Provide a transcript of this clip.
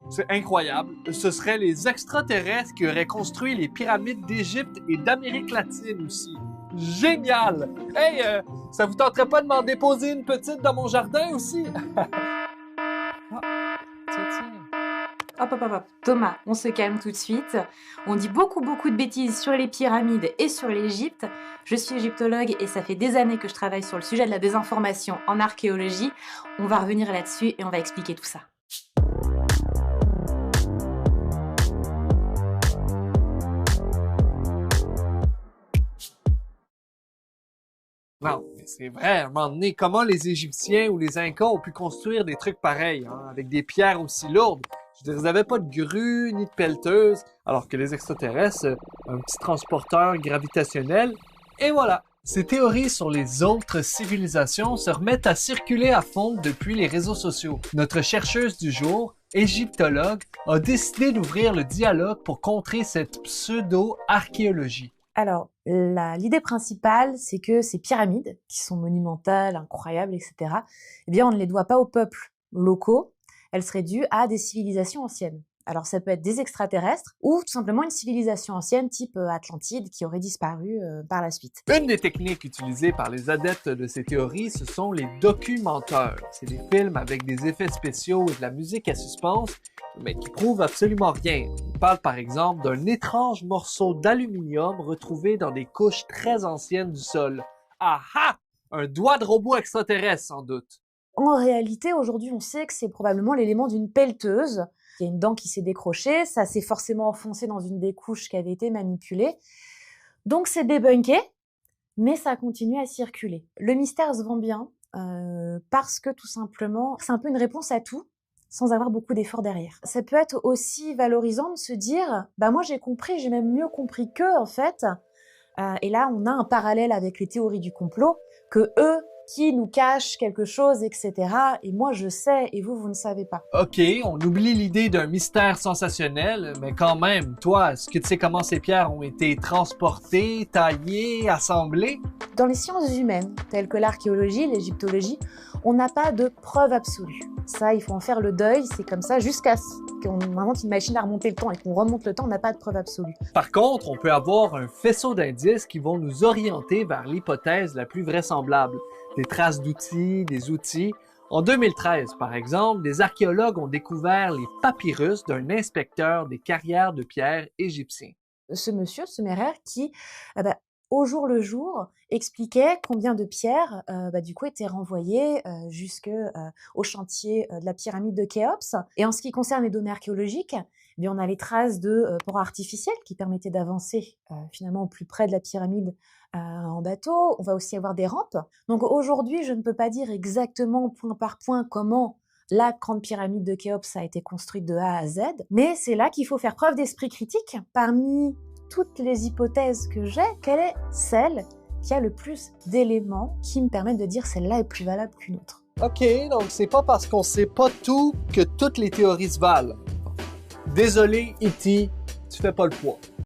C'est incroyable. Ce seraient les extraterrestres qui auraient construit les pyramides d'Égypte et d'Amérique latine aussi. Génial! Hey, ça vous tenterait pas de m'en déposer une petite dans mon jardin aussi? Ah, tiens. Hop, hop, hop, hop. Thomas, on se calme tout de suite. On dit beaucoup de bêtises sur les pyramides et sur l'Égypte. Je suis égyptologue et ça fait des années que je travaille sur le sujet de la désinformation en archéologie. On va revenir là-dessus et on va expliquer tout ça. Non, mais c'est vrai, à un moment donné, comment les Égyptiens ou les Incas ont pu construire des trucs pareils, hein, avec des pierres aussi lourdes? Je veux dire, ils n'avaient pas de grue ni de pelleteuse, alors que les extraterrestres, un petit transporteur gravitationnel, et voilà. Ces théories sur les autres civilisations se remettent à circuler à fond depuis les réseaux sociaux. Notre chercheuse du jour, égyptologue, a décidé d'ouvrir le dialogue pour contrer cette pseudo-archéologie. Alors, l'idée principale, c'est que ces pyramides, qui sont monumentales, incroyables, etc., eh bien, on ne les doit pas aux peuples locaux, elles seraient dues à des civilisations anciennes. Alors, ça peut être des extraterrestres ou tout simplement une civilisation ancienne type Atlantide qui aurait disparu par la suite. Une des techniques utilisées par les adeptes de ces théories, ce sont les documenteurs. C'est des films avec des effets spéciaux et de la musique à suspense, mais qui prouvent absolument rien. On parle par exemple d'un étrange morceau d'aluminium retrouvé dans des couches très anciennes du sol. Ah ah! Un doigt de robot extraterrestre sans doute. En réalité, aujourd'hui, on sait que c'est probablement l'élément d'une pelleteuse. Il y a une dent qui s'est décrochée, ça s'est forcément enfoncé dans une des couches qui avait été manipulée. Donc c'est débunké, mais ça continue à circuler. Le mystère se vend bien parce que tout simplement, c'est un peu une réponse à tout, sans avoir beaucoup d'efforts derrière. Ça peut être aussi valorisant de se dire, bah moi j'ai compris, j'ai même mieux compris qu'eux en fait. Et là, on a un parallèle avec les théories du complot, que eux qui nous cachent quelque chose, etc. Et moi je sais, et vous ne savez pas. Ok, on oublie l'idée d'un mystère sensationnel, mais quand même, toi, est-ce que tu sais comment ces pierres ont été transportées, taillées, assemblées? Dans les sciences humaines, telles que l'archéologie, l'égyptologie, on n'a pas de preuve absolue. Ça, il faut en faire le deuil, c'est comme ça, jusqu'à ce qu'on invente une machine à remonter le temps et qu'on remonte le temps, on n'a pas de preuve absolue. Par contre, on peut avoir un faisceau d'indices qui vont nous orienter vers l'hypothèse la plus vraisemblable. Des traces d'outils, des outils. En 2013, par exemple, des archéologues ont découvert les papyrus d'un inspecteur des carrières de pierre égyptien. Ce monsieur, ce Merer, qui, au jour le jour, expliquait combien de pierres, du coup, étaient renvoyées au chantier de la pyramide de Khéops. Et en ce qui concerne les données archéologiques, eh bien, on a les traces de pores artificiels qui permettaient d'avancer finalement au plus près de la pyramide en bateau. On va aussi avoir des rampes. Donc aujourd'hui, je ne peux pas dire exactement point par point comment la grande pyramide de Khéops a été construite de A à Z, mais c'est là qu'il faut faire preuve d'esprit critique. Parmi toutes les hypothèses que j'ai, quelle est celle qui a le plus d'éléments qui me permettent de dire celle-là est plus valable qu'une autre? Ok, donc c'est pas parce qu'on sait pas tout que toutes les théories se valent. Désolé, E.T., tu fais pas le poids.